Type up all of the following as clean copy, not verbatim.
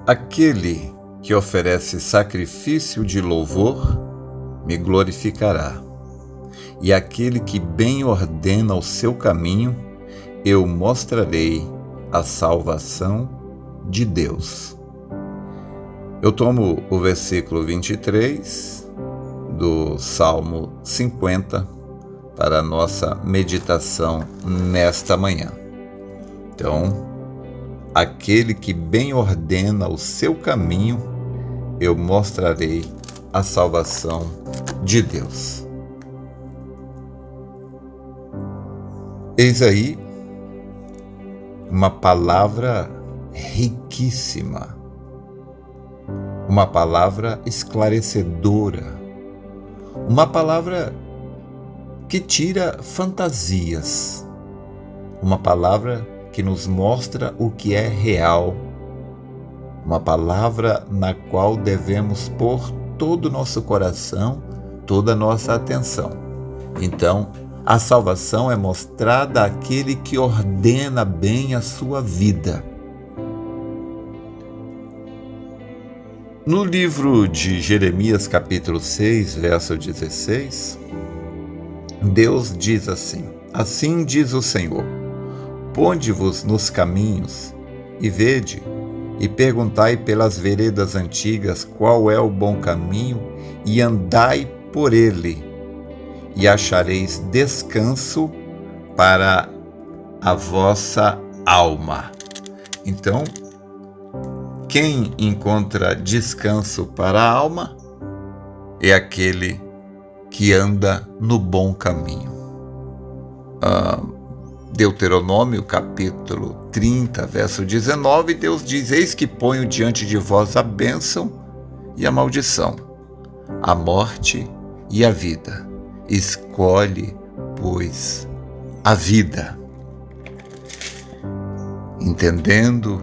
Aquele que oferece sacrifício de louvor me glorificará, e aquele que bem ordena o seu caminho, eu mostrarei a salvação de Deus. Eu tomo o versículo 23 do Salmo 50 para a nossa meditação nesta manhã. Então, aquele que bem ordena o seu caminho, eu mostrarei a salvação de Deus. Eis aí uma palavra riquíssima, uma palavra esclarecedora, uma palavra que tira fantasias, uma palavra que nos mostra o que é real, uma palavra na qual devemos pôr todo o nosso coração, toda a nossa atenção. Então, a salvação é mostrada àquele que ordena bem a sua vida. No livro de Jeremias, capítulo 6, verso 16, Deus diz assim: Assim diz o Senhor: Ponde-vos nos caminhos, e vede, e perguntai pelas veredas antigas qual é o bom caminho, e andai por ele, e achareis descanso para a vossa alma. Então, quem encontra descanso para a alma é aquele que anda no bom caminho. Deuteronômio, capítulo 30, verso 19, Deus diz: Eis que ponho diante de vós a bênção e a maldição, a morte e a vida. Escolhe, pois, a vida. Entendendo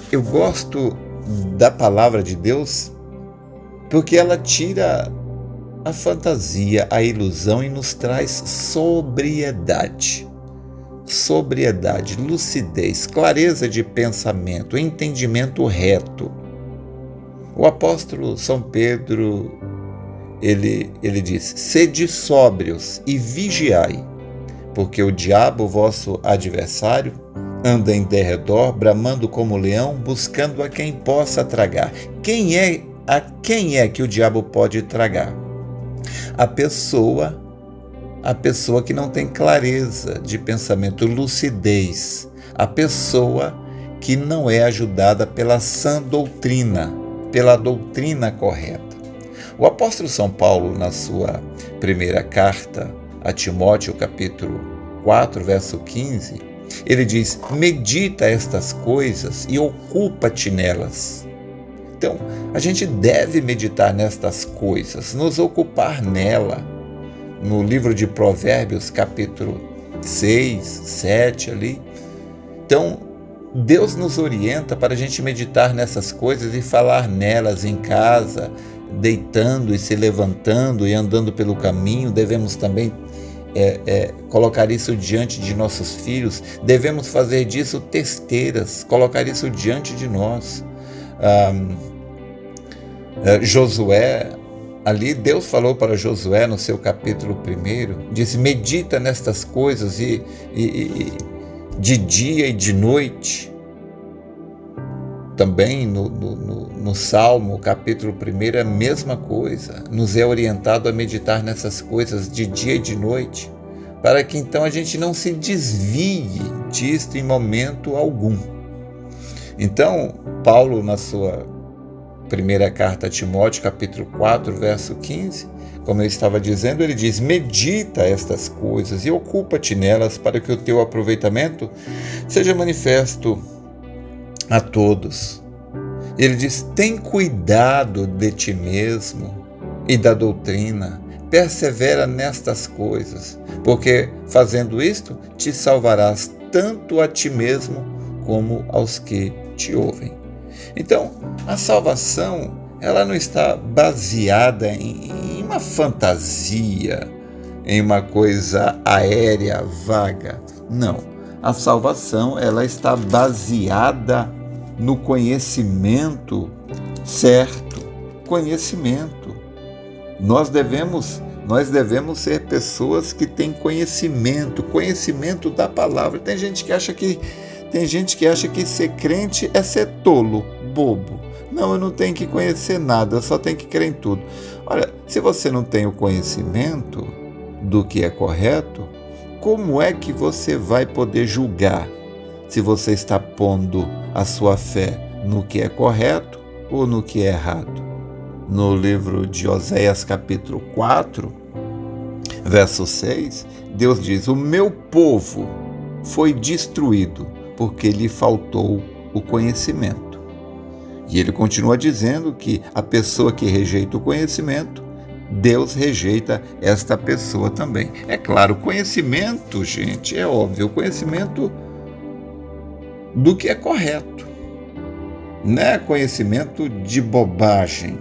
eu gosto da palavra de Deus porque ela tira a fantasia, a ilusão e nos traz sobriedade, lucidez, clareza de pensamento, entendimento reto. O apóstolo São Pedro, ele diz: sede sóbrios e vigiai, porque o diabo, vosso adversário, anda em derredor, bramando como leão, buscando a quem possa tragar. A quem é que o diabo pode tragar? A pessoa que não tem clareza de pensamento, lucidez, a pessoa que não é ajudada pela sã doutrina, pela doutrina correta. O apóstolo São Paulo, na sua primeira carta a Timóteo, capítulo 4, verso 15, ele diz: medita estas coisas e ocupa-te nelas. Então, a gente deve meditar nestas coisas, nos ocupar nela. No livro de Provérbios, capítulo 6, 7 ali. Então, Deus nos orienta para a gente meditar nessas coisas e falar nelas em casa, deitando e se levantando e andando pelo caminho. Devemos também colocar isso diante de nossos filhos. Devemos fazer disso testeiras, colocar isso diante de nós. Josué, ali Deus falou para Josué no seu capítulo 1, disse: medita nestas coisas e de dia e de noite. Também no Salmo, capítulo 1, a mesma coisa, nos é orientado a meditar nessas coisas de dia e de noite, para que então a gente não se desvie disto em momento algum. Então, Paulo, na sua primeira carta a Timóteo, capítulo 4, verso 15, como eu estava dizendo, ele diz: medita estas coisas e ocupa-te nelas, para que o teu aproveitamento seja manifesto a todos. Ele diz: tem cuidado de ti mesmo e da doutrina, persevera nestas coisas, porque fazendo isto te salvarás tanto a ti mesmo como aos que te ouvem. Então, a salvação, ela não está baseada em uma fantasia, em uma coisa aérea, vaga. Não. A salvação, ela está baseada no conhecimento certo. Conhecimento. Nós devemos ser pessoas que têm conhecimento da palavra. Tem gente que acha que ser crente é ser tolo, bobo. Não, eu não tenho que conhecer nada, eu só tenho que crer em tudo. Olha, se você não tem o conhecimento do que é correto, como é que você vai poder julgar se você está pondo a sua fé no que é correto ou no que é errado? No livro de Oséias, capítulo 4, verso 6, Deus diz: o meu povo foi destruído porque lhe faltou o conhecimento. E ele continua dizendo que a pessoa que rejeita o conhecimento, Deus rejeita esta pessoa também. É claro, conhecimento, gente, é óbvio, o conhecimento do que é correto. Não é conhecimento de bobagem,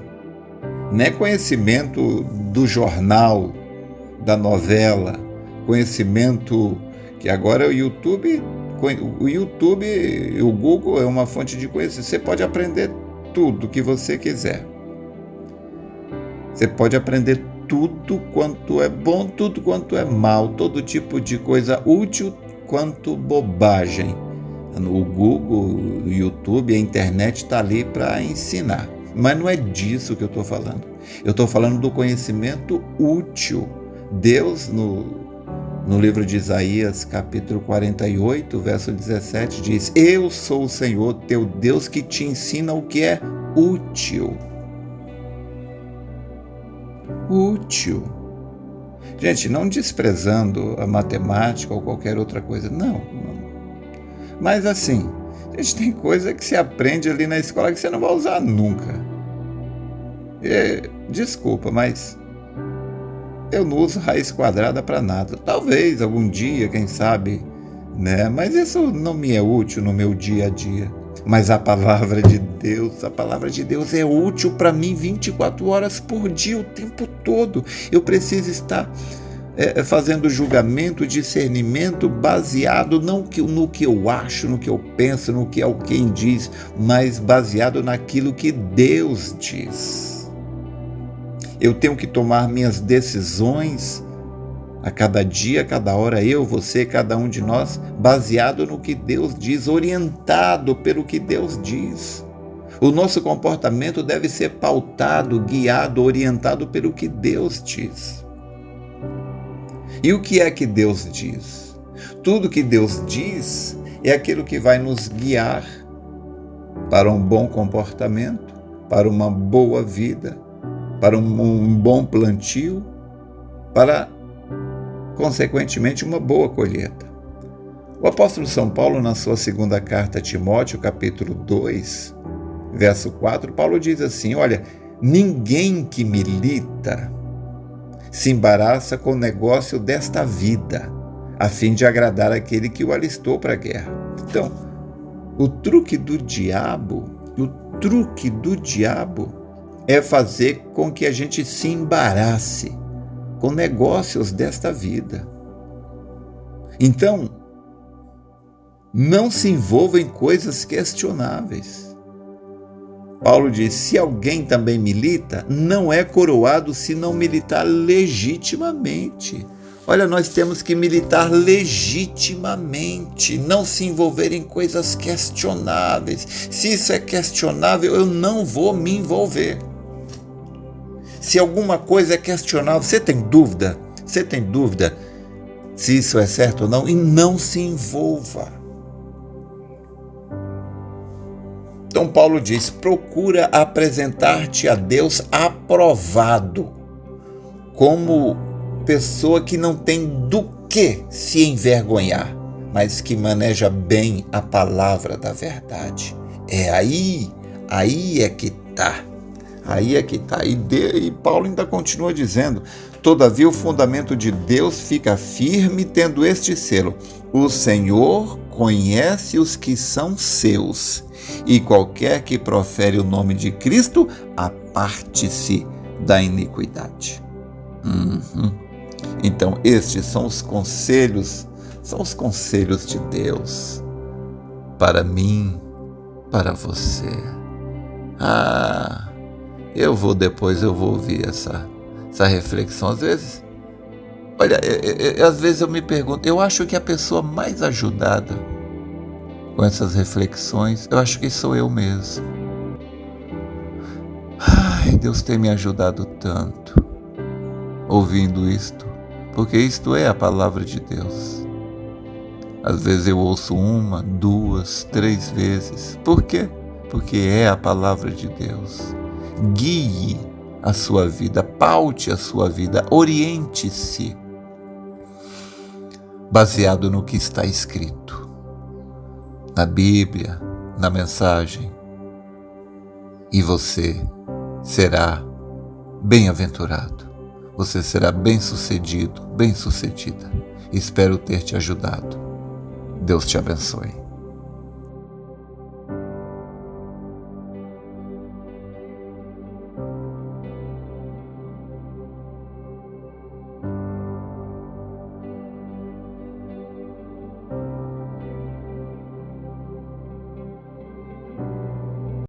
não é conhecimento do jornal, da novela, conhecimento que agora o YouTube, o Google é uma fonte de conhecimento. Você pode aprender tudo que você quiser. Você pode aprender tudo quanto é bom, tudo quanto é mal, todo tipo de coisa útil quanto bobagem. O Google, o YouTube, a internet está ali para ensinar. Mas não é disso que eu estou falando. Eu estou falando do conhecimento útil. Deus, no livro de Isaías, capítulo 48, verso 17, diz: eu sou o Senhor, teu Deus, que te ensina o que é útil. Útil. Gente, não desprezando a matemática ou qualquer outra coisa, não. Mas assim, gente, tem coisa que se aprende ali na escola que você não vai usar nunca. Desculpa, mas eu não uso raiz quadrada para nada. Talvez algum dia, quem sabe, né? Mas isso não me é útil no meu dia a dia. Mas a palavra de Deus é útil para mim 24 horas por dia, o tempo todo. Eu preciso estar fazendo julgamento, discernimento baseado não no que eu acho, no que eu penso, no que alguém diz, mas baseado naquilo que Deus diz. Eu tenho que tomar minhas decisões a cada dia, a cada hora, eu, você, cada um de nós, baseado no que Deus diz, orientado pelo que Deus diz. O nosso comportamento deve ser pautado, guiado, orientado pelo que Deus diz. E o que é que Deus diz? Tudo que Deus diz é aquilo que vai nos guiar para um bom comportamento, para uma boa vida, para um bom plantio, para, consequentemente, uma boa colheita. O apóstolo São Paulo, na sua segunda carta a Timóteo, capítulo 2, verso 4, Paulo diz assim: olha, ninguém que milita se embaraça com o negócio desta vida, a fim de agradar aquele que o alistou para a guerra. Então, o truque do diabo é fazer com que a gente se embarace com negócios desta vida. Então, não se envolva em coisas questionáveis. Paulo diz: se alguém também milita, não é coroado se não militar legitimamente. Olha, nós temos que militar legitimamente, não se envolver em coisas questionáveis. Se isso é questionável, eu não vou me envolver. Se alguma coisa é questionável, você tem dúvida se isso é certo ou não, e não se envolva. Então Paulo diz: procura apresentar-te a Deus aprovado, como pessoa que não tem do que se envergonhar, mas que maneja bem a palavra da verdade. Aí é que está. E Paulo ainda continua dizendo: todavia o fundamento de Deus fica firme, tendo este selo: o Senhor conhece os que são seus, e qualquer que profere o nome de Cristo, aparte-se da iniquidade. Então, estes são os conselhos de Deus para mim para você. Depois eu vou ouvir essa reflexão. Às vezes, olha, às vezes eu me pergunto, eu acho que a pessoa mais ajudada com essas reflexões, eu acho que sou eu mesmo. Deus tem me ajudado tanto ouvindo isto, porque isto é a palavra de Deus. Às vezes eu ouço 1, 2, 3 vezes. Por quê? Porque é a palavra de Deus. Guie a sua vida, paute a sua vida, oriente-se baseado no que está escrito na Bíblia, na mensagem, e você será bem-aventurado, você será bem-sucedido, bem-sucedida. Espero ter te ajudado. Deus te abençoe.